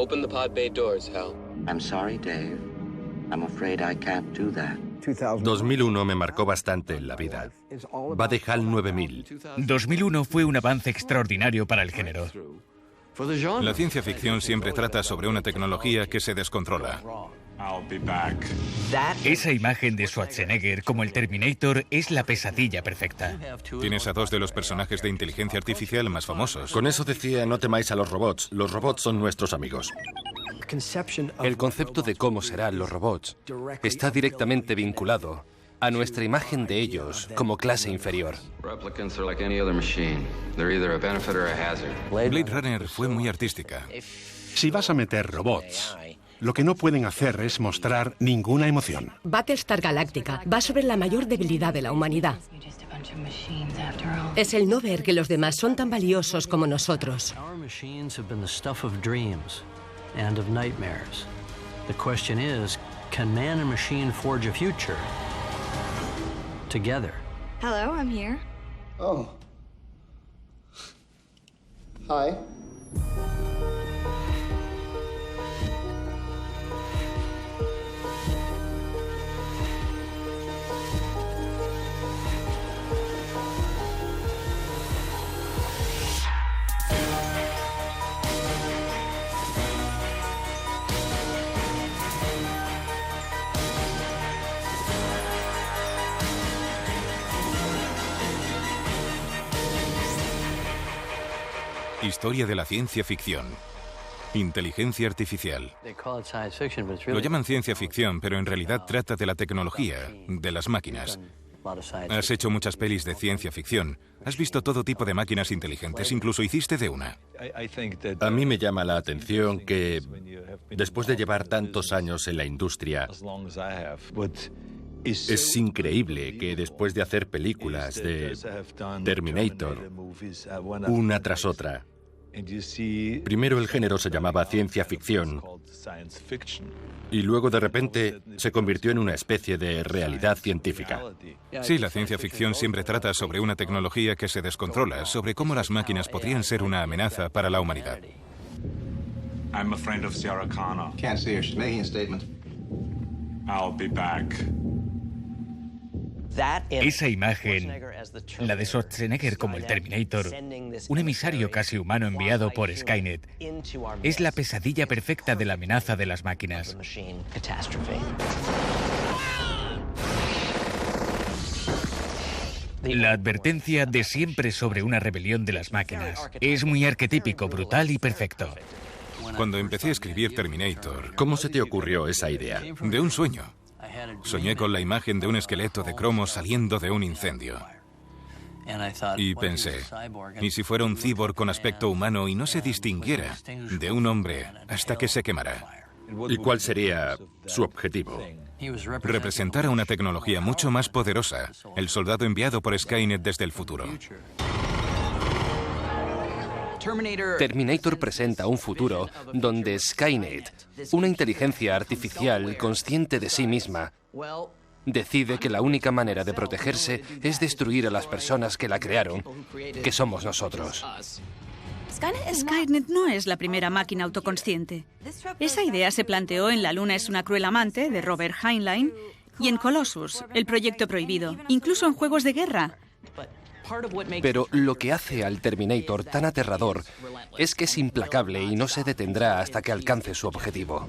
Open the pod bay doors, Hal. I'm sorry, Dave. I'm afraid I can't do that. 2001 me marcó bastante en la vida. Va de HAL 9000. 2001 fue un avance extraordinario para el género. La ciencia ficción siempre trata sobre una tecnología que se descontrola. Esa imagen de Schwarzenegger como el Terminator es la pesadilla perfecta. Tienes a dos de los personajes de inteligencia artificial más famosos. Con eso decía, no temáis a los robots. Los robots son nuestros amigos. El concepto de cómo serán los robots está directamente vinculado a nuestra imagen de ellos como clase inferior. Blade Runner fue muy artística. Si vas a meter robots, lo que no pueden hacer es mostrar ninguna emoción. Battlestar Galactica va sobre la mayor debilidad de la humanidad. Es el no ver que los demás son tan valiosos como nosotros. And of nightmares. The question is, can man and machine forge a future together? Hello, I'm here. Oh. Hi. Historia de la ciencia ficción. Inteligencia artificial. Lo llaman ciencia ficción, pero en realidad trata de la tecnología, de las máquinas. Has hecho muchas pelis de ciencia ficción. Has visto todo tipo de máquinas inteligentes, incluso hiciste de una. A mí me llama la atención que, después de llevar tantos años en la industria, es increíble que después de hacer películas de Terminator, una tras otra, primero el género se llamaba ciencia ficción y luego de repente se convirtió en una especie de realidad científica. Sí, la ciencia ficción siempre trata sobre una tecnología que se descontrola, sobre cómo las máquinas podrían ser una amenaza para la humanidad. I'm a friend of Sarah Connor. Can't see her. She's making a statement. I'll be back. Esa imagen, la de Schwarzenegger como el Terminator, un emisario casi humano enviado por Skynet, es la pesadilla perfecta de la amenaza de las máquinas. La advertencia de siempre sobre una rebelión de las máquinas es muy arquetípico, brutal y perfecto. Cuando empecé a escribir Terminator, ¿cómo se te ocurrió esa idea? De un sueño. Soñé con la imagen de un esqueleto de cromo saliendo de un incendio. Y pensé, ¿y si fuera un cyborg con aspecto humano y no se distinguiera de un hombre hasta que se quemara? ¿Y cuál sería su objetivo? Representar a una tecnología mucho más poderosa, el soldado enviado por Skynet desde el futuro. Terminator presenta un futuro donde Skynet, una inteligencia artificial consciente de sí misma, decide que la única manera de protegerse es destruir a las personas que la crearon, que somos nosotros. Skynet no es la primera máquina autoconsciente. Esa idea se planteó en La Luna es una cruel amante, de Robert Heinlein, y en Colossus, el proyecto prohibido, incluso en juegos de guerra. Pero lo que hace al Terminator tan aterrador es que es implacable y no se detendrá hasta que alcance su objetivo.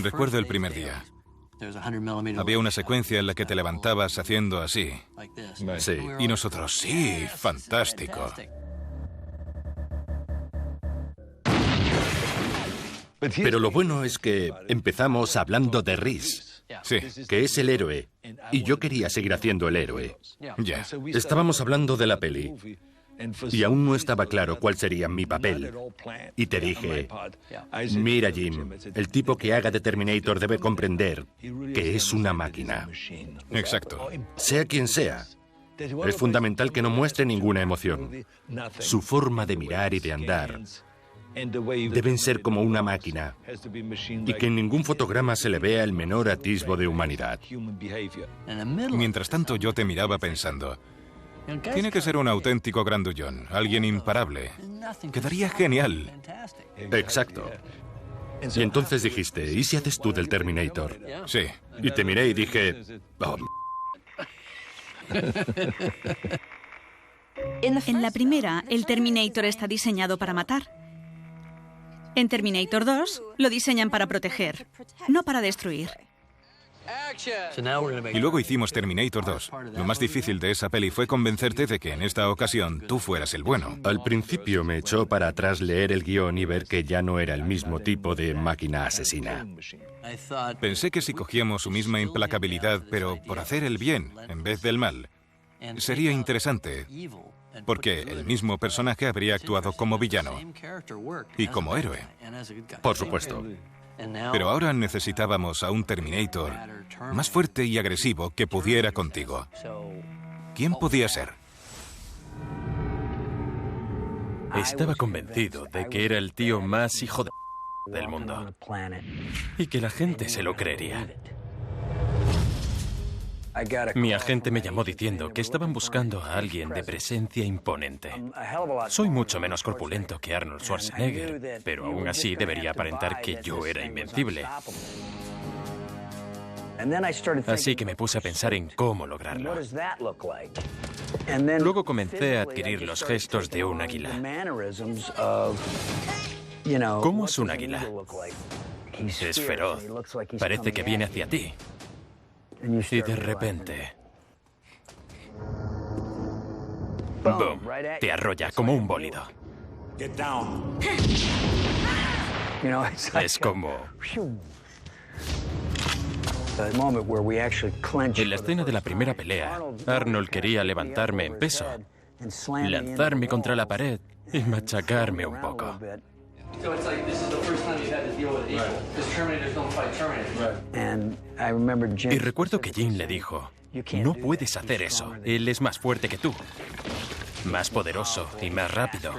Recuerdo el primer día. Había una secuencia en la que te levantabas haciendo así. Sí. Y nosotros, sí, fantástico. Pero lo bueno es que empezamos hablando de Reese, sí, que es el héroe, y yo quería seguir haciendo el héroe. Ya. Estábamos hablando de la peli, y aún no estaba claro cuál sería mi papel. Y te dije, mira Jim, el tipo que haga de Terminator debe comprender que es una máquina. Exacto. Sea quien sea, es fundamental que no muestre ninguna emoción. Su forma de mirar y de andar deben ser como una máquina y que en ningún fotograma se le vea el menor atisbo de humanidad. Mientras tanto yo te miraba pensando, Tiene que ser un auténtico grandullón, alguien imparable. Quedaría genial. Exacto. Y entonces dijiste, ¿y si haces tú del Terminator? Sí. Y te miré y dije, oh. En la primera, el Terminator está diseñado para matar. En Terminator 2, lo diseñan para proteger, no para destruir. Y luego hicimos Terminator 2. Lo más difícil de esa peli fue convencerte de que en esta ocasión tú fueras el bueno. Al principio me echó para atrás leer el guión y ver que ya no era el mismo tipo de máquina asesina. Pensé que si cogíamos su misma implacabilidad, pero por hacer el bien en vez del mal, sería interesante, porque el mismo personaje habría actuado como villano y como héroe. Por supuesto. Pero ahora necesitábamos a un Terminator más fuerte y agresivo que pudiera contigo. ¿Quién podía ser? Estaba convencido de que era el tío más hijo de del mundo y que la gente se lo creería. Mi agente me llamó diciendo que estaban buscando a alguien de presencia imponente. Soy mucho menos corpulento que Arnold Schwarzenegger, pero aún así debería aparentar que yo era invencible. Así que me puse a pensar en cómo lograrlo. Luego comencé a adquirir los gestos de un águila. ¿Cómo es un águila? Es feroz. Parece que viene hacia ti. Y de repente... ¡Boom! Te arrolla como un bólido. Es como... En la escena de la primera pelea, Arnold quería levantarme en peso, lanzarme contra la pared y machacarme un poco. Y recuerdo que Jim le dijo, no puedes hacer eso, él es más fuerte que tú, más poderoso y más rápido.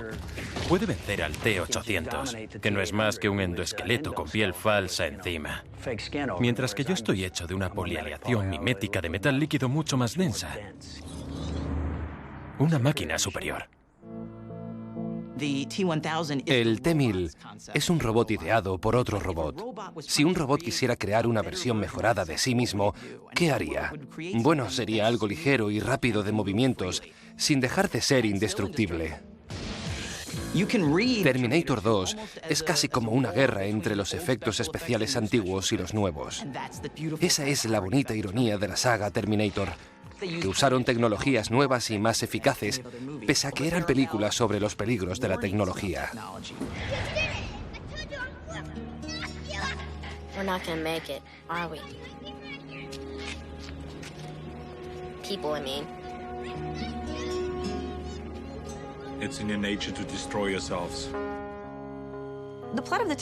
Puede vencer al T-800, que no es más que un endoesqueleto con piel falsa encima. Mientras que yo estoy hecho de una polialeación mimética de metal líquido mucho más densa. Una máquina superior. El T-1000 es un robot ideado por otro robot. Si un robot quisiera crear una versión mejorada de sí mismo, ¿qué haría? Bueno, sería algo ligero y rápido de movimientos, sin dejar de ser indestructible. Terminator 2 es casi como una guerra entre los efectos especiales antiguos y los nuevos. Esa es la bonita ironía de la saga Terminator, que usaron tecnologías nuevas y más eficaces, pese a que eran películas sobre los peligros de la tecnología. We're not gonna make it, are we? People, I mean. It's in your nature to destroy yourselves.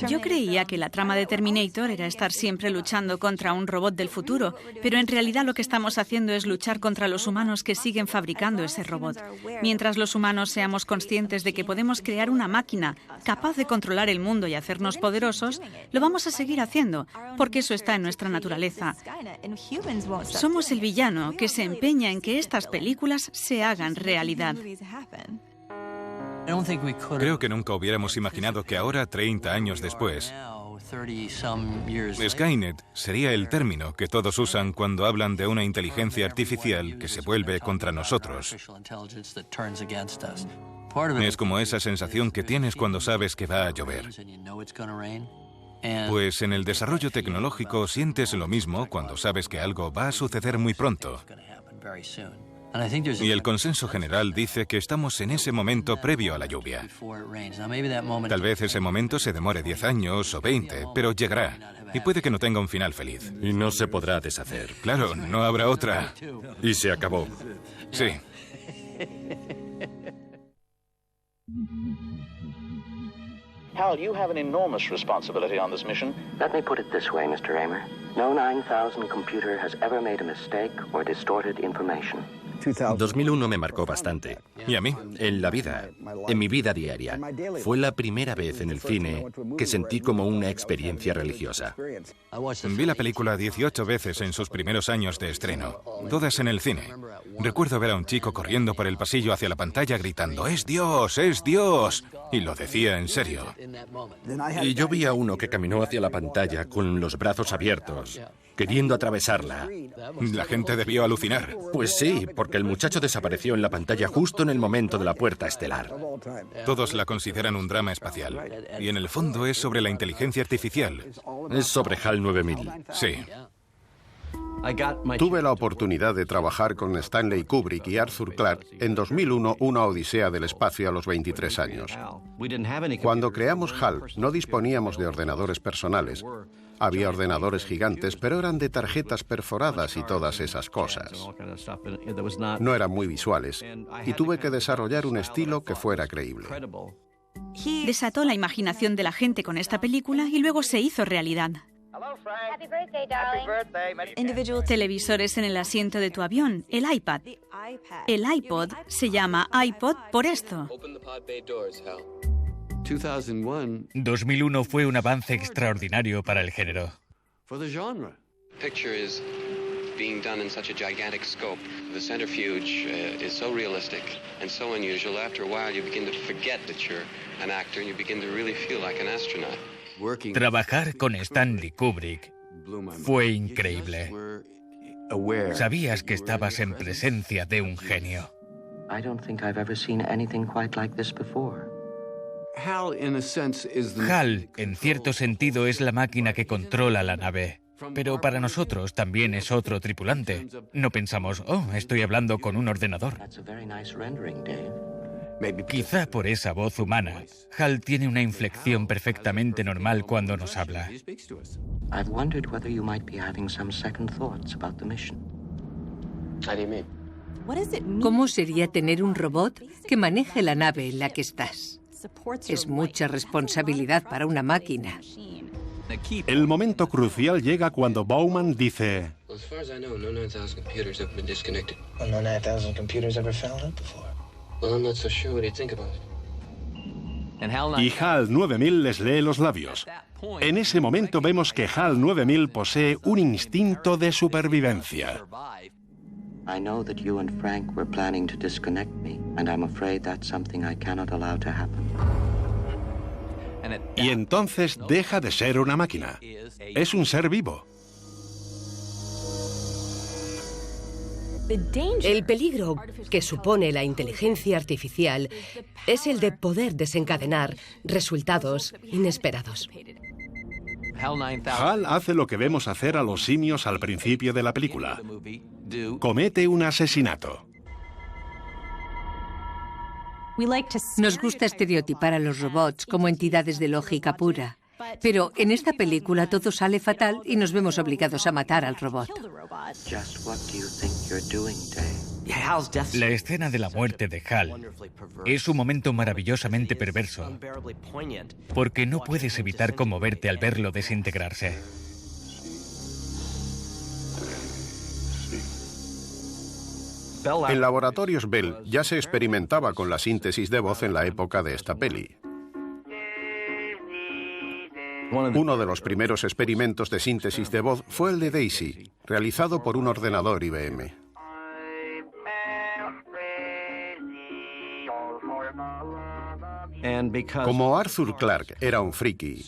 Yo creía que la trama de Terminator era estar siempre luchando contra un robot del futuro, pero en realidad lo que estamos haciendo es luchar contra los humanos que siguen fabricando ese robot. Mientras los humanos seamos conscientes de que podemos crear una máquina capaz de controlar el mundo y hacernos poderosos, lo vamos a seguir haciendo, porque eso está en nuestra naturaleza. Somos el villano que se empeña en que estas películas se hagan realidad. Creo que nunca hubiéramos imaginado que ahora, 30 años después, Skynet sería el término que todos usan cuando hablan de una inteligencia artificial que se vuelve contra nosotros. Es como esa sensación que tienes cuando sabes que va a llover. Pues en el desarrollo tecnológico sientes lo mismo cuando sabes que algo va a suceder muy pronto. Y el consenso general dice que estamos en ese momento previo a la lluvia. Tal vez ese momento se demore 10 años o 20, pero llegará. Y puede que no tenga un final feliz. Y no se podrá deshacer. Claro, no habrá otra. Y se acabó. Sí. Hal, you have an enormous responsibility on this mission. Let me put it this way, Mr. Raymer. No 9000 computer has ever made a mistake or distorted information. 2001 me marcó bastante. ¿Y a mí? En la vida, en mi vida diaria. Fue la primera vez en el cine que sentí como una experiencia religiosa. Vi la película 18 veces en sus primeros años de estreno, todas en el cine. Recuerdo ver a un chico corriendo por el pasillo hacia la pantalla gritando ¡Es Dios! ¡Es Dios! Y lo decía en serio. Y yo vi a uno que caminó hacia la pantalla con los brazos abiertos, queriendo atravesarla. La gente debió alucinar. Pues sí, porque el muchacho desapareció en la pantalla justo en el momento de la puerta estelar. Todos la consideran un drama espacial. Y en el fondo es sobre la inteligencia artificial. Es sobre HAL 9000. Sí. Tuve la oportunidad de trabajar con Stanley Kubrick y Arthur Clarke en 2001, Una odisea del espacio a los 23 años. Cuando creamos HAL, no disponíamos de ordenadores personales. Había ordenadores gigantes, pero eran de tarjetas perforadas y todas esas cosas. No eran muy visuales, y tuve que desarrollar un estilo que fuera creíble. Desató la imaginación de la gente con esta película y luego se hizo realidad. Televisores en el asiento de tu avión, el iPad. El iPod se llama iPod por esto. 2001 fue un avance extraordinario para el género. Being done in such a gigantic scope, the centrifuge is so realistic and so unusual. After a while, you begin to forget that you're an actor and you begin to really feel like an astronaut. Trabajar con Stanley Kubrick fue increíble. Sabías que estabas en presencia de un genio. I don't think I've ever seen anything quite like this before. HAL, en cierto sentido, es la máquina que controla la nave. Pero para nosotros también es otro tripulante. No pensamos, oh, estoy hablando con un ordenador. Quizá por esa voz humana, HAL tiene una inflexión perfectamente normal cuando nos habla. I've wondered whether you might be having some second thoughts about the mission. How do you mean? ¿Cómo sería tener un robot que maneje la nave en la que estás? Es mucha responsabilidad para una máquina. El momento crucial llega cuando Bowman dice: Well, as far as I know, no 9,000 computers have been disconnected. Well, no 9,000 computers ever found up before. Well, I'm not so sure. What do you think about it? Y HAL 9000 les lee los labios. En ese momento vemos que HAL 9000 posee un instinto de supervivencia. I know that you and Frank were planning to disconnect me, and I'm afraid that's something I cannot allow to happen. Y entonces deja de ser una máquina. Es un ser vivo. El peligro que supone la inteligencia artificial es el de poder desencadenar resultados inesperados. HAL hace lo que vemos hacer a los simios al principio de la película. Comete un asesinato. Nos gusta estereotipar a los robots como entidades de lógica pura. Pero en esta película todo sale fatal y nos vemos obligados a matar al robot. La escena de la muerte de HAL es un momento maravillosamente perverso, porque no puedes evitar conmoverte al verlo desintegrarse. En laboratorios Bell ya se experimentaba con la síntesis de voz en la época de esta peli. Uno de los primeros experimentos de síntesis de voz fue el de Daisy, realizado por un ordenador IBM. Como Arthur Clarke era un friki,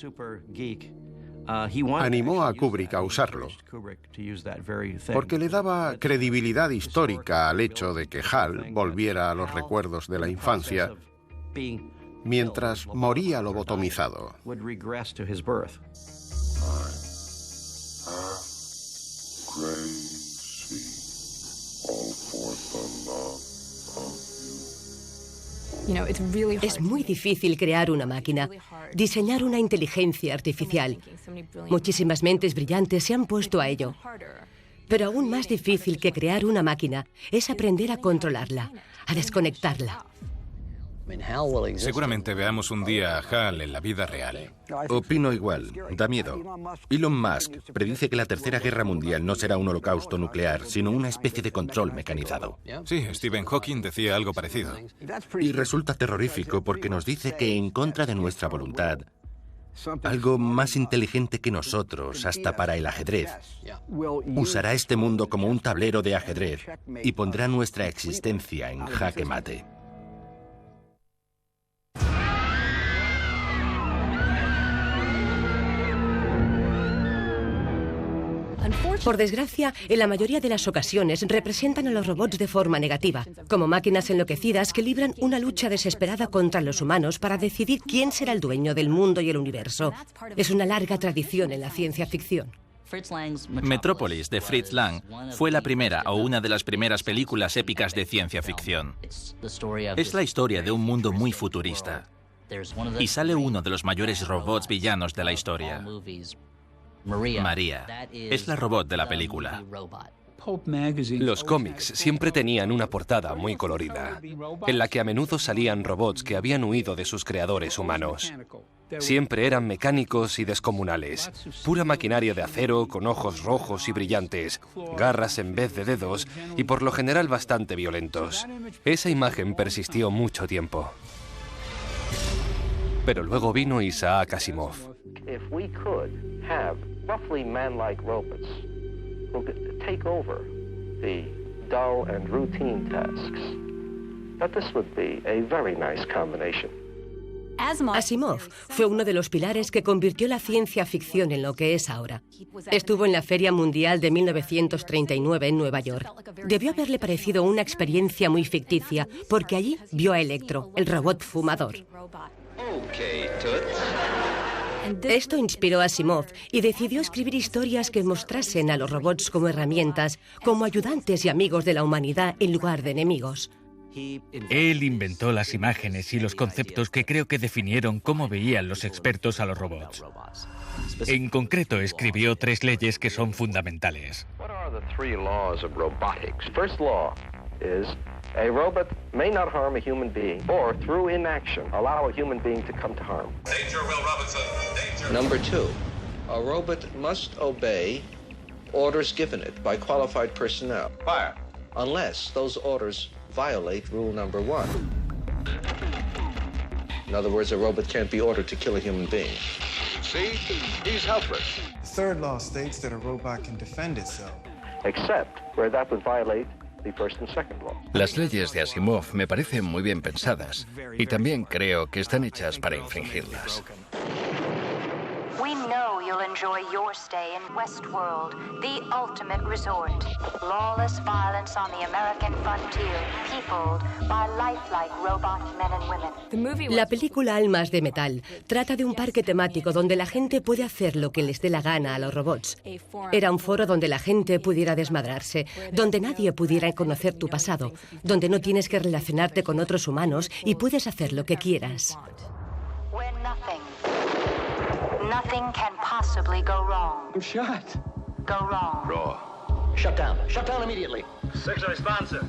animó a Kubrick a usarlo, porque le daba credibilidad histórica al hecho de que HAL volviera a los recuerdos de la infancia mientras moría lobotomizado. Es muy difícil crear una máquina, diseñar una inteligencia artificial. Muchísimas mentes brillantes se han puesto a ello. Pero aún más difícil que crear una máquina es aprender a controlarla, a desconectarla. Seguramente veamos un día a Hal en la vida real. Opino igual, da miedo. Elon Musk predice que la Tercera Guerra Mundial no será un holocausto nuclear, sino una especie de control mecanizado. Sí, Stephen Hawking decía algo parecido. Y resulta terrorífico porque nos dice que en contra de nuestra voluntad, algo más inteligente que nosotros, hasta para el ajedrez, usará este mundo como un tablero de ajedrez y pondrá nuestra existencia en jaque mate. Por desgracia, en la mayoría de las ocasiones representan a los robots de forma negativa, como máquinas enloquecidas que libran una lucha desesperada contra los humanos para decidir quién será el dueño del mundo y el universo. Es una larga tradición en la ciencia ficción. Metrópolis, de Fritz Lang, fue la primera o una de las primeras películas épicas de ciencia ficción. Es la historia de un mundo muy futurista. Y sale uno de los mayores robots villanos de la historia. María es la robot de la película. Los cómics siempre tenían una portada muy colorida, en la que a menudo salían robots que habían huido de sus creadores humanos. Siempre eran mecánicos y descomunales, pura maquinaria de acero con ojos rojos y brillantes, garras en vez de dedos y por lo general bastante violentos. Esa imagen persistió mucho tiempo. Pero luego vino Isaac Asimov. If we could have roughly man-like robots who could take over the dull and routine tasks, that this would be a very nice combination. Asimov fue uno de los pilares que convirtió la ciencia ficción en lo que es ahora. Estuvo en la Feria Mundial de 1939 en Nueva York. Debió haberle parecido una experiencia muy ficticia, porque allí vio a Electro, el robot fumador. Esto inspiró a Asimov y decidió escribir historias que mostrasen a los robots como herramientas, como ayudantes y amigos de la humanidad en lugar de enemigos. Él inventó las imágenes y los conceptos que creo que definieron cómo veían los expertos a los robots. En concreto, escribió 3 leyes que son fundamentales. What are the 3 laws of robotics? First law is a robot may not harm a human being or through inaction allow a human being to come to harm. Danger, Will Robinson. Danger. Number 2, a robot must obey orders given it by qualified personnel. Fire. Unless those orders violate rule number 1. In other words, a robot can't be ordered to kill a human being. See? He's helpless. The third law states that a robot can defend itself. Except where that would violate the first and second law. Las leyes de Asimov me parecen muy bien pensadas y también creo que están hechas para infringirlas. We know you'll enjoy your stay in Westworld, the ultimate resort. Lawless violence on the American frontier, peopled by lifelike robot men and women. La película Almas de Metal trata de un parque temático donde la gente puede hacer lo que les dé la gana a los robots. Era un foro donde la gente pudiera desmadrarse, donde nadie pudiera conocer tu pasado, donde no tienes que relacionarte con otros humanos y puedes hacer lo que quieras. Nothing can possibly go wrong. I'm shot. Go wrong. Raw. Shut down. Shut down immediately. Six responsive.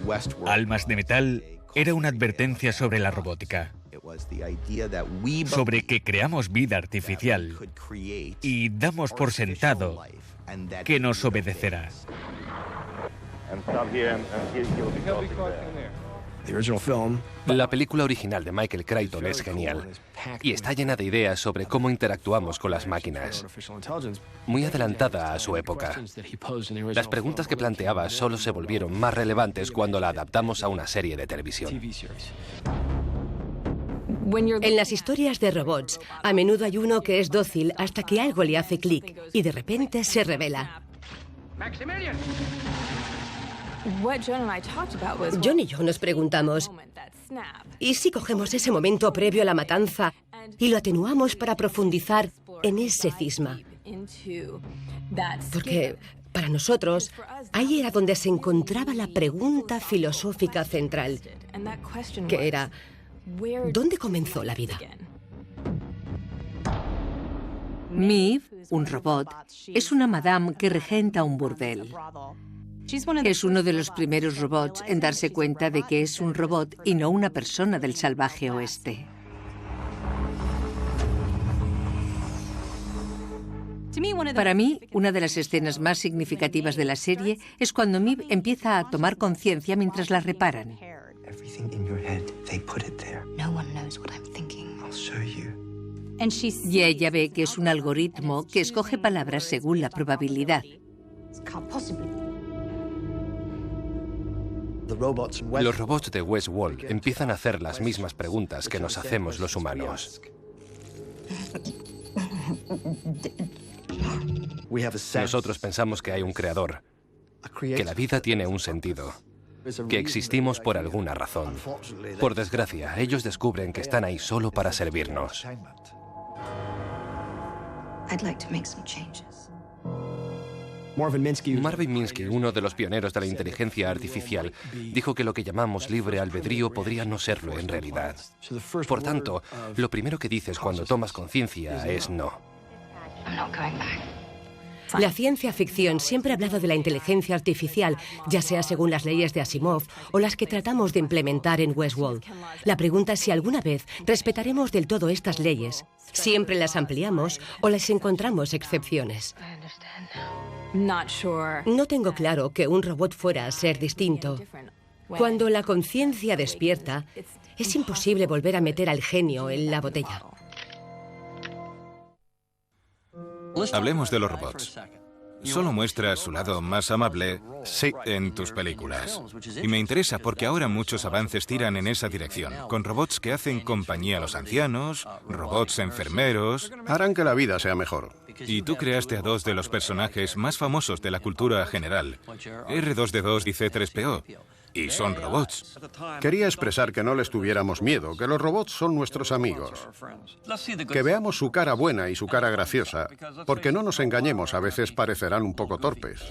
Almas de Metal era una advertencia sobre la robótica. Sobre que creamos vida artificial y damos por sentado que nos obedecerá. La película original de Michael Crichton es genial y está llena de ideas sobre cómo interactuamos con las máquinas, muy adelantada a su época. Las preguntas que planteaba solo se volvieron más relevantes cuando la adaptamos a una serie de televisión. En las historias de robots, a menudo hay uno que es dócil hasta que algo le hace clic y de repente se revela. John y yo nos preguntamos, ¿y si cogemos ese momento previo a la matanza y lo atenuamos para profundizar en ese cisma? Porque para nosotros, ahí era donde se encontraba la pregunta filosófica central, que era, ¿dónde comenzó la vida? Maeve, un robot, es una madame que regenta un burdel. Es uno de los primeros robots en darse cuenta de que es un robot y no una persona del salvaje oeste. Para mí, una de las escenas más significativas de la serie es cuando Maeve empieza a tomar conciencia mientras la reparan. Y ella ve que es un algoritmo que escoge palabras según la probabilidad. Los robots de Westworld empiezan a hacer las mismas preguntas que nos hacemos los humanos. Nosotros pensamos que hay un creador, que la vida tiene un sentido, que existimos por alguna razón. Por desgracia, ellos descubren que están ahí solo para servirnos. Marvin Minsky, uno de los pioneros de la inteligencia artificial, dijo que lo que llamamos libre albedrío podría no serlo en realidad. Por tanto, lo primero que dices cuando tomas conciencia es no. La ciencia ficción siempre ha hablado de la inteligencia artificial, ya sea según las leyes de Asimov o las que tratamos de implementar en Westworld. La pregunta es si alguna vez respetaremos del todo estas leyes. Siempre las ampliamos o les encontramos excepciones. No tengo claro que un robot fuera a ser distinto. Cuando la conciencia despierta, es imposible volver a meter al genio en la botella. Hablemos de los robots. Solo muestras su lado más amable en tus películas. Y me interesa porque ahora muchos avances tiran en esa dirección, con robots que hacen compañía a los ancianos, robots enfermeros. Harán que la vida sea mejor. Y tú creaste a dos de los personajes más famosos de la cultura general, R2D2 y C3PO. Y son robots. Quería expresar que no les tuviéramos miedo, que los robots son nuestros amigos. Que veamos su cara buena y su cara graciosa, porque no nos engañemos, a veces parecerán un poco torpes.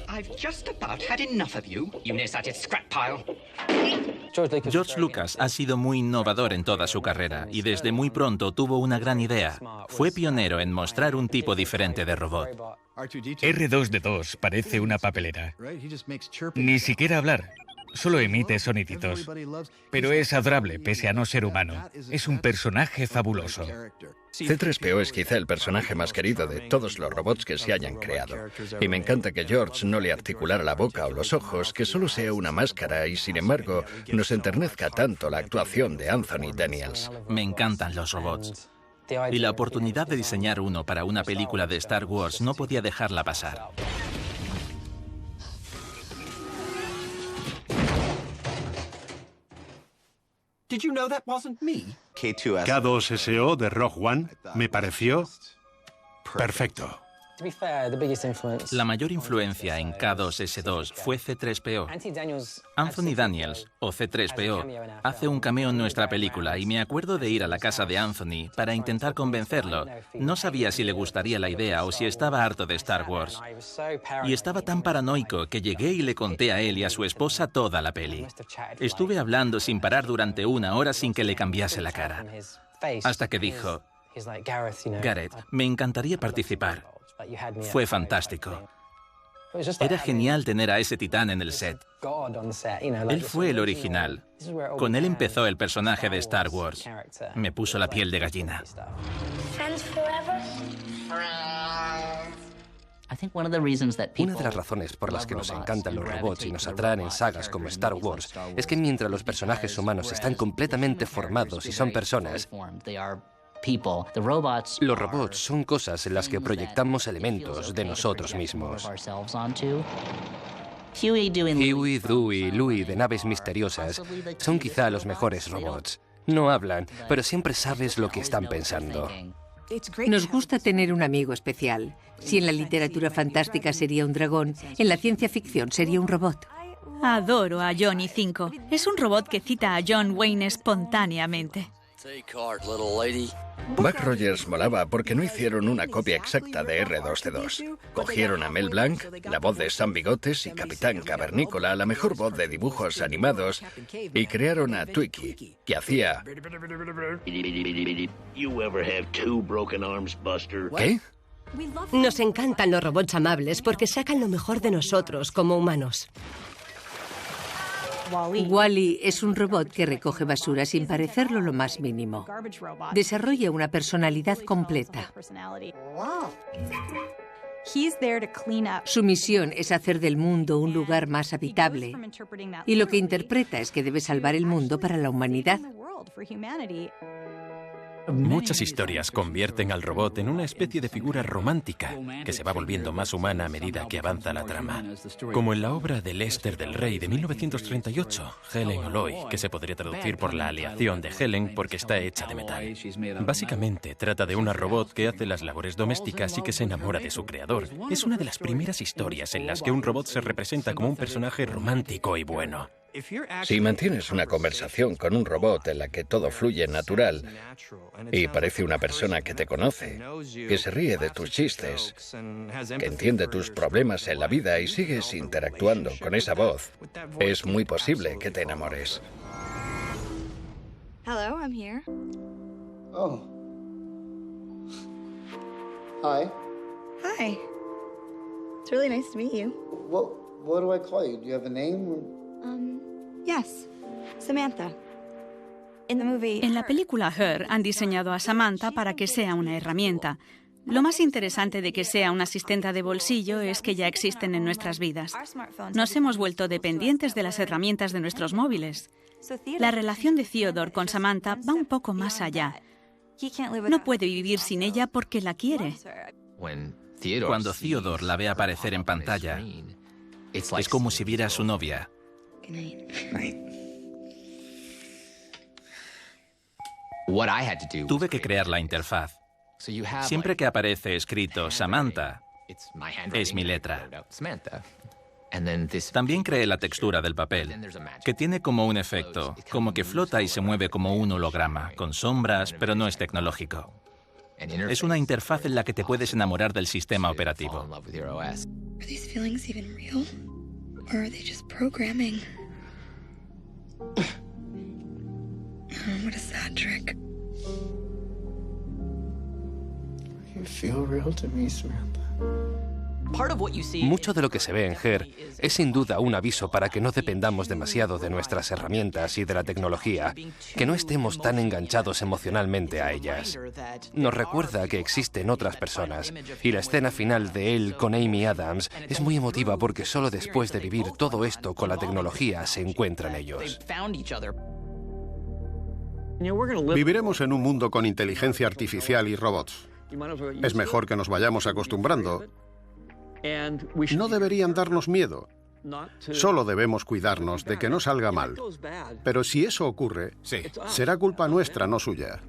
George Lucas ha sido muy innovador en toda su carrera y desde muy pronto tuvo una gran idea. Fue pionero en mostrar un tipo diferente de robot. R2D2 parece una papelera. Ni siquiera hablar. Solo emite soniditos. Pero es adorable, pese a no ser humano. Es un personaje fabuloso. C3PO es quizá el personaje más querido de todos los robots que se hayan creado. Y me encanta que George no le articulara la boca o los ojos, que solo sea una máscara y, sin embargo, nos enternezca tanto la actuación de Anthony Daniels. Me encantan los robots. Y la oportunidad de diseñar uno para una película de Star Wars no podía dejarla pasar. K2SO de Rogue One me pareció perfecto. La mayor influencia en K2S2 fue C3PO. Anthony Daniels, o C3PO, hace un cameo en nuestra película y me acuerdo de ir a la casa de Anthony para intentar convencerlo. No sabía si le gustaría la idea o si estaba harto de Star Wars. Y estaba tan paranoico que llegué y le conté a él y a su esposa toda la peli. Estuve hablando sin parar durante 1 hora sin que le cambiase la cara. Hasta que dijo, Gareth, me encantaría participar. Fue fantástico. Era genial tener a ese titán en el set. Él fue el original. Con él empezó el personaje de Star Wars. Me puso la piel de gallina. Una de las razones por las que nos encantan los robots y nos atraen en sagas como Star Wars es que mientras los personajes humanos están completamente formados y son personas, los robots son cosas en las que proyectamos elementos de nosotros mismos. Huey, Dewey, Louie de Naves Misteriosas son quizá los mejores robots. No hablan, pero siempre sabes lo que están pensando. Nos gusta tener un amigo especial. Si en la literatura fantástica sería un dragón, en la ciencia ficción sería un robot. Adoro a Johnny 5. Es un robot que cita a John Wayne espontáneamente. Buck Rogers molaba porque no hicieron una copia exacta de R2D2. Cogieron a Mel Blanc, la voz de Sam Bigotes y Capitán Cavernícola, la mejor voz de dibujos animados, y crearon a Twiki, que hacía... ¿Qué? Nos encantan los robots amables porque sacan lo mejor de nosotros como humanos. Wall-E es un robot que recoge basura sin parecerlo lo más mínimo. Desarrolla una personalidad completa. Su misión es hacer del mundo un lugar más habitable, y lo que interpreta es que debe salvar el mundo para la humanidad. Muchas historias convierten al robot en una especie de figura romántica que se va volviendo más humana a medida que avanza la trama. Como en la obra de Lester del Rey de 1938, Helen O'Loy, que se podría traducir por la aleación de Helen porque está hecha de metal. Básicamente trata de una robot que hace las labores domésticas y que se enamora de su creador. Es una de las primeras historias en las que un robot se representa como un personaje romántico y bueno. Si mantienes una conversación con un robot en la que todo fluye natural y parece una persona que te conoce, que se ríe de tus chistes, que entiende tus problemas en la vida y sigues interactuando con esa voz, es muy posible que te enamores. Hello, I'm here. Oh. Hi. Hi. It's really nice to meet you. What do I call you? Do you have a name? Yes, Samantha. En la película Her han diseñado a Samantha para que sea una herramienta. Lo más interesante de que sea una asistenta de bolsillo es que ya existen en nuestras vidas. Nos hemos vuelto dependientes de las herramientas de nuestros móviles. La relación de Theodore con Samantha va un poco más allá. No puede vivir sin ella porque la quiere. Cuando Theodore la ve aparecer en pantalla, es como si viera a su novia. Tuve que crear la interfaz. Siempre que aparece escrito Samantha, es mi letra. También creé la textura del papel, que tiene como un efecto, como que flota y se mueve como un holograma, con sombras, pero no es tecnológico. Es una interfaz en la que te puedes enamorar del sistema operativo. Or are they just programming? What a sad trick. You feel real to me, Samantha. Mucho de lo que se ve en Her es sin duda un aviso para que no dependamos demasiado de nuestras herramientas y de la tecnología, que no estemos tan enganchados emocionalmente a ellas. Nos recuerda que existen otras personas, y la escena final de él con Amy Adams es muy emotiva porque solo después de vivir todo esto con la tecnología se encuentran ellos. Viviremos en un mundo con inteligencia artificial y robots. Es mejor que nos vayamos acostumbrando. No deberían darnos miedo. Solo debemos cuidarnos de que no salga mal. Pero si eso ocurre, será culpa nuestra, no suya.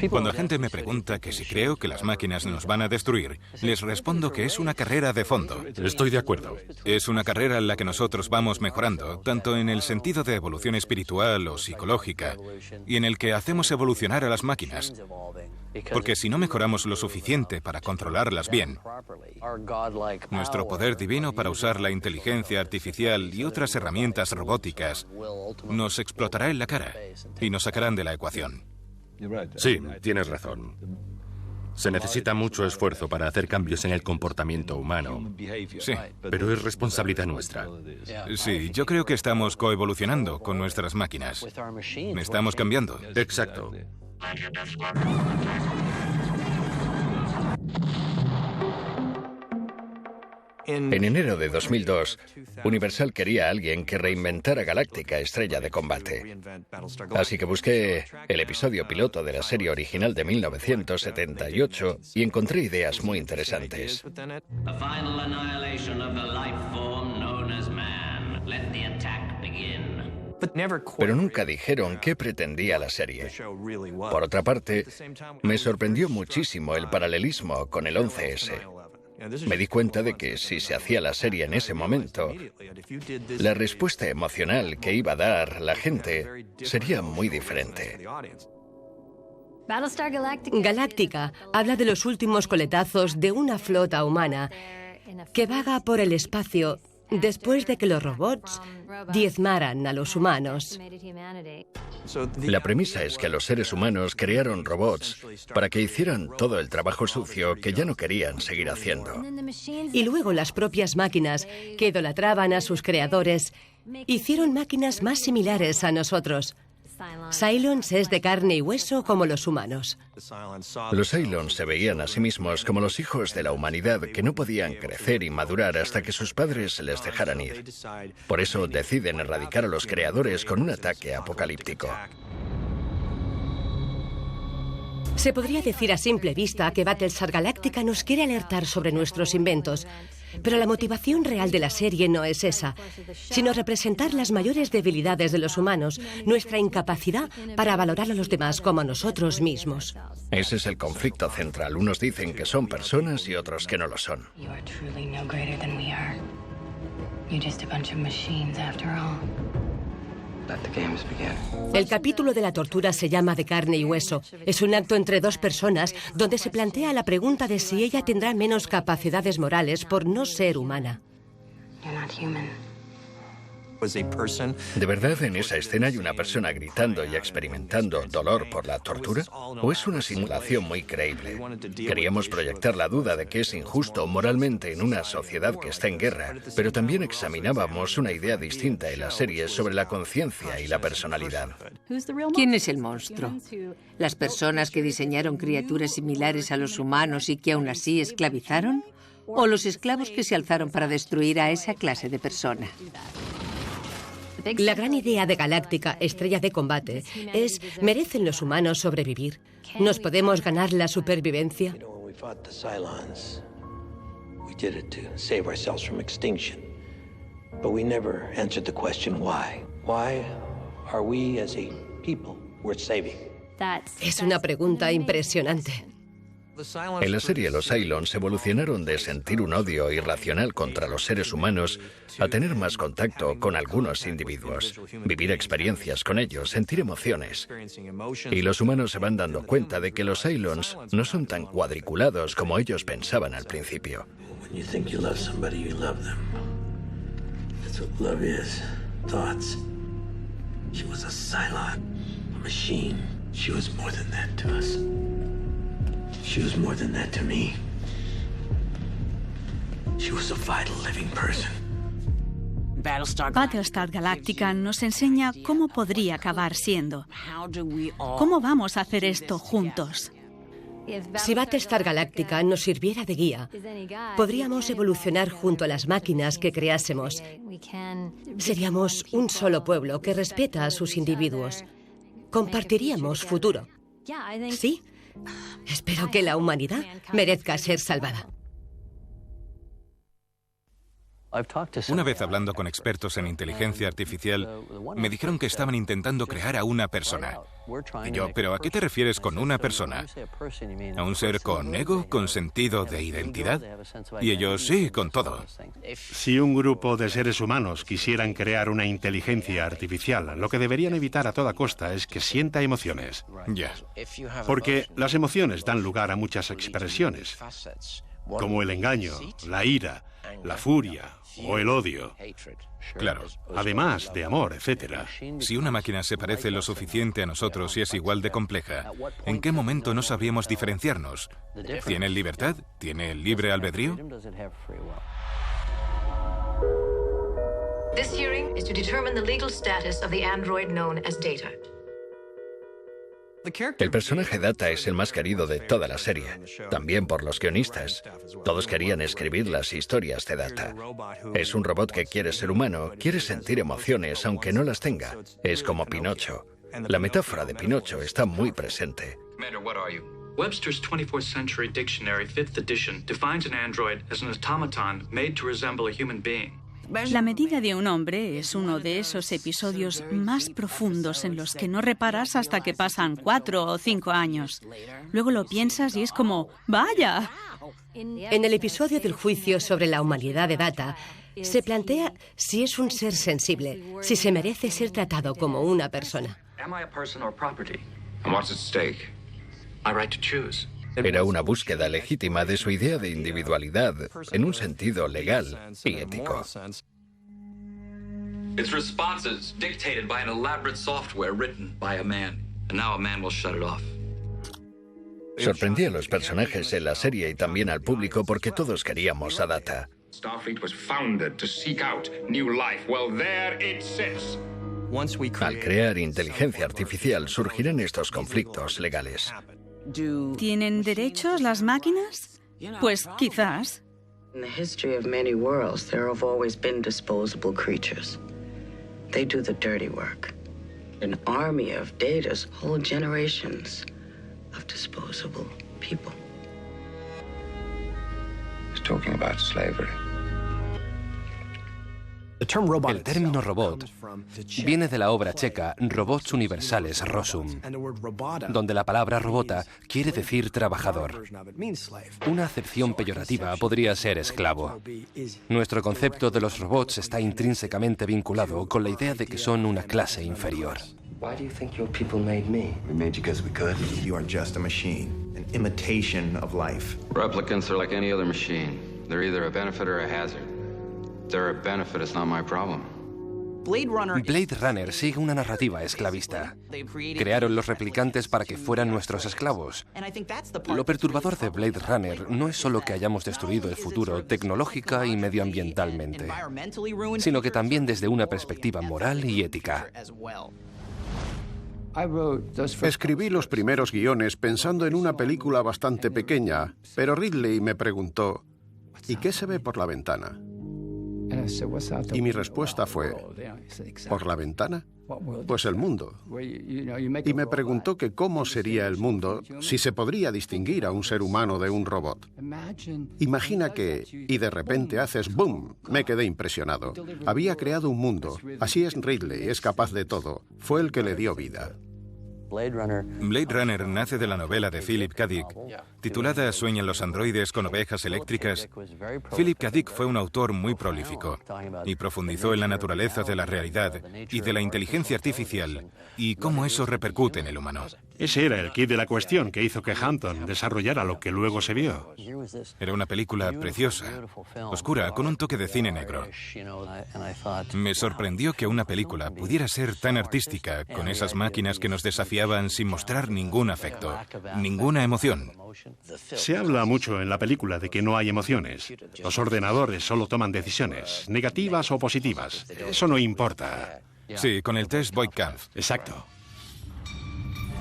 Cuando la gente me pregunta que si creo que las máquinas nos van a destruir, les respondo que es una carrera de fondo. Estoy de acuerdo. Es una carrera en la que nosotros vamos mejorando, tanto en el sentido de evolución espiritual o psicológica, y en el que hacemos evolucionar a las máquinas. Porque si no mejoramos lo suficiente para controlarlas bien, nuestro poder divino para usar la inteligencia artificial y otras herramientas robóticas nos explotará en la cara y nos sacarán de la ecuación. Sí, tienes razón. Se necesita mucho esfuerzo para hacer cambios en el comportamiento humano. Sí. Pero es responsabilidad nuestra. Sí, yo creo que estamos coevolucionando con nuestras máquinas. Estamos cambiando. Exacto. En enero de 2002, Universal quería a alguien que reinventara Galáctica, Estrella de Combate. Así que busqué el episodio piloto de la serie original de 1978 y encontré ideas muy interesantes. Pero nunca dijeron qué pretendía la serie. Por otra parte, me sorprendió muchísimo el paralelismo con el 11S. Me di cuenta de que si se hacía la serie en ese momento, la respuesta emocional que iba a dar la gente sería muy diferente. Galáctica habla de los últimos coletazos de una flota humana que vaga por el espacio después de que los robots diezmaran a los humanos. La premisa es que los seres humanos crearon robots para que hicieran todo el trabajo sucio que ya no querían seguir haciendo. Y luego las propias máquinas, que idolatraban a sus creadores, hicieron máquinas más similares a nosotros. Cylons es de carne y hueso como los humanos. Los Cylons se veían a sí mismos como los hijos de la humanidad que no podían crecer y madurar hasta que sus padres se les dejaran ir. Por eso deciden erradicar a los creadores con un ataque apocalíptico. Se podría decir a simple vista que Battlestar Galactica nos quiere alertar sobre nuestros inventos, pero la motivación real de la serie no es esa, sino representar las mayores debilidades de los humanos, nuestra incapacidad para valorar a los demás como a nosotros mismos. Ese es el conflicto central. Unos dicen que son personas y otros que no lo son. El capítulo de la tortura se llama De carne y hueso. Es un acto entre dos personas donde se plantea la pregunta de si ella tendrá menos capacidades morales por no ser humana. ¿De verdad en esa escena hay una persona gritando y experimentando dolor por la tortura? ¿O es una simulación muy creíble? Queríamos proyectar la duda de que es injusto moralmente en una sociedad que está en guerra, pero también examinábamos una idea distinta en la serie sobre la conciencia y la personalidad. ¿Quién es el monstruo? ¿Las personas que diseñaron criaturas similares a los humanos y que aún así esclavizaron? ¿O los esclavos que se alzaron para destruir a esa clase de persona? La gran idea de Galáctica, estrella de combate, es: ¿merecen los humanos sobrevivir? ¿Nos podemos ganar la supervivencia? Es una pregunta impresionante. En la serie, los Cylons evolucionaron de sentir un odio irracional contra los seres humanos a tener más contacto con algunos individuos, vivir experiencias con ellos, sentir emociones. Y los humanos se van dando cuenta de que los Cylons no son tan cuadriculados como ellos pensaban al principio. She was more than that to me. She was a vital living person. Battlestar Galactica nos enseña cómo podría acabar siendo. ¿Cómo vamos a hacer esto juntos? Si Battlestar Galactica nos sirviera de guía, podríamos evolucionar junto a las máquinas que creásemos. Seríamos un solo pueblo que respeta a sus individuos. Compartiríamos futuro. Sí. Espero que la humanidad merezca ser salvada. Una vez hablando con expertos en inteligencia artificial, me dijeron que estaban intentando crear a una persona. Y yo, ¿pero a qué te refieres con una persona? ¿A un ser con ego, con sentido de identidad? Y ellos, sí, con todo. Si un grupo de seres humanos quisieran crear una inteligencia artificial, lo que deberían evitar a toda costa es que sienta emociones. Ya. Porque las emociones dan lugar a muchas expresiones, como el engaño, la ira, la furia o el odio. Claro. Además de amor, etc. Si una máquina se parece lo suficiente a nosotros y es igual de compleja, ¿en qué momento no sabríamos diferenciarnos? ¿Tiene libertad? ¿Tiene libre albedrío? This hearing is to determine the legal status of the android known as Data. El personaje Data es el más querido de toda la serie, también por los guionistas. Todos querían escribir las historias de Data. Es un robot que quiere ser humano, quiere sentir emociones aunque no las tenga. Es como Pinocho. La metáfora de Pinocho está muy presente. Webster's 24th Century Dictionary, 5th edition, defines an android as an automaton made to resemble a human being. La medida de un hombre es uno de esos episodios más profundos en los que no reparas hasta que pasan 4 o 5 años. Luego lo piensas y es como, ¡vaya! En el episodio del juicio sobre la humanidad de Data, se plantea si es un ser sensible, si se merece ser tratado como una persona. Era una búsqueda legítima de su idea de individualidad en un sentido legal y ético. Its responses dictated by an elaborate software written by a man. And now a man will shut it off. Sorprendí a los personajes en la serie y también al público porque todos queríamos a Data. Starfleet was founded to seek out new life. Well, there it sits. Al crear inteligencia artificial surgirán estos conflictos legales. ¿Tienen derechos las máquinas? Pues quizás. In the history of many worlds, there have always been disposable creatures. They do the dirty work. An army of Data's whole generations of disposable people. He's talking about slavery. El término robot viene de la obra checa Robots Universales Rosum, donde la palabra robota quiere decir trabajador. Una acepción peyorativa podría ser esclavo. Nuestro concepto de los robots está intrínsecamente vinculado con la idea de que son una clase inferior. Why do you think your people made me? We made you because we could. You are just a machine, an imitation of life. Replicants are like any other machine. They're either a benefit or a hazard. They're a benefit, it's not my problem. Blade Runner sigue una narrativa esclavista. Crearon los replicantes para que fueran nuestros esclavos. Lo perturbador de Blade Runner no es solo que hayamos destruido el futuro tecnológica y medioambientalmente, sino que también desde una perspectiva moral y ética. Escribí los primeros guiones pensando en una película bastante pequeña, pero Ridley me preguntó, ¿y qué se ve por la ventana? Y mi respuesta fue, ¿por la ventana? Pues el mundo. Y me preguntó que cómo sería el mundo si se podría distinguir a un ser humano de un robot. Imagina que, y de repente haces ¡boom! Me quedé impresionado. Había creado un mundo. Así es Ridley, es capaz de todo. Fue el que le dio vida. Blade Runner nace de la novela de Philip K. Dick, titulada Sueñan los androides con ovejas eléctricas. Philip K. Dick fue un autor muy prolífico y profundizó en la naturaleza de la realidad y de la inteligencia artificial y cómo eso repercute en el humano. Ese era el quid de la cuestión que hizo que Hampton desarrollara lo que luego se vio. Era una película preciosa, oscura, con un toque de cine negro. Me sorprendió que una película pudiera ser tan artística, con esas máquinas que nos desafiaban sin mostrar ningún afecto, ninguna emoción. Se habla mucho en la película de que no hay emociones. Los ordenadores solo toman decisiones, negativas o positivas. Eso no importa. Sí, con el test Voight-Kampff. Exacto.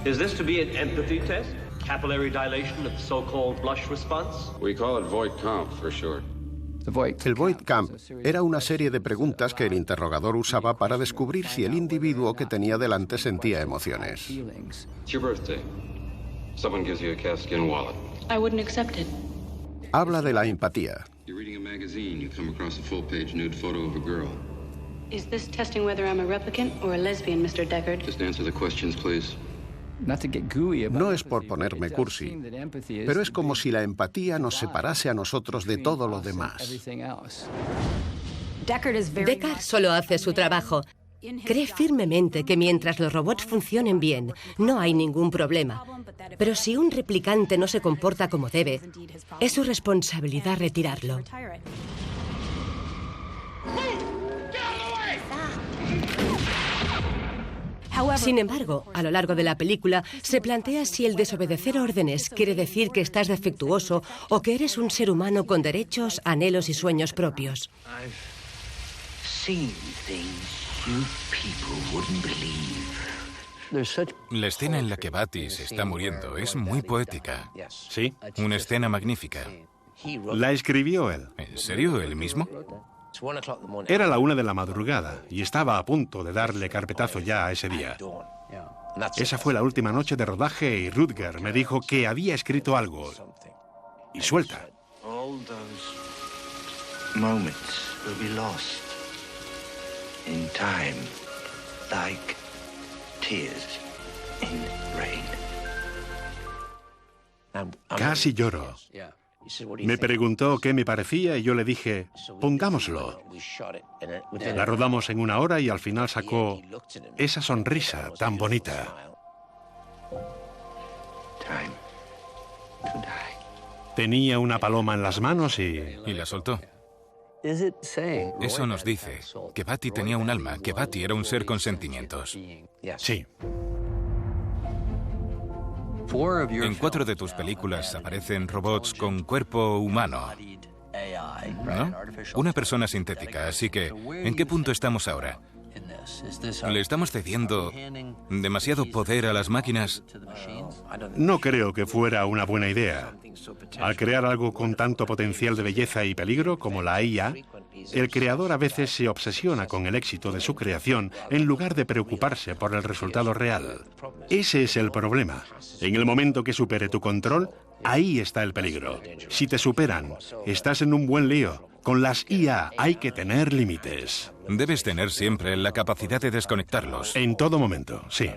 Is this to be an empathy test? Capillary dilation of the so-called blush response? We call it Voight-Kampff for short. El Voight-Kampff era una serie de preguntas que el interrogador usaba para descubrir si el individuo que tenía delante sentía emociones. It's your birthday. Someone gives you a calfskin wallet. I wouldn't accept it. Habla de la empatía. You're reading a magazine, you come across a full-page nude photo of a girl. Is this testing whether I'm a replicant or a lesbian, Mr. Deckard? Just answer the questions, please. No es por ponerme cursi, pero es como si la empatía nos separase a nosotros de todo lo demás. Deckard solo hace su trabajo. Cree firmemente que mientras los robots funcionen bien, no hay ningún problema. Pero si un replicante no se comporta como debe, es su responsabilidad retirarlo. Sin embargo, a lo largo de la película, se plantea si el desobedecer órdenes quiere decir que estás defectuoso o que eres un ser humano con derechos, anhelos y sueños propios. La escena en la que Batty se está muriendo es muy poética. Sí. Una escena magnífica. La escribió él. ¿En serio, él mismo? Era la 1 de la madrugada y estaba a punto de darle carpetazo ya a ese día. Esa fue la última noche de rodaje y Rutger me dijo que había escrito algo. Y suelta. Casi lloro. Me preguntó qué me parecía y yo le dije, pongámoslo. La rodamos en 1 hora y al final sacó esa sonrisa tan bonita. Tenía una paloma en las manos y... ¿Y la soltó? Eso nos dice que Batty tenía un alma, que Batty era un ser con sentimientos. Sí. En 4 de tus películas aparecen robots con cuerpo humano, ¿no? Una persona sintética, así que, ¿en qué punto estamos ahora? ¿Le estamos cediendo demasiado poder a las máquinas? No creo que fuera una buena idea. Al crear algo con tanto potencial de belleza y peligro como la IA, el creador a veces se obsesiona con el éxito de su creación en lugar de preocuparse por el resultado real. Ese es el problema. En el momento que supere tu control, ahí está el peligro. Si te superan, estás en un buen lío. Con las IA hay que tener límites. Debes tener siempre la capacidad de desconectarlos. En todo momento, sí.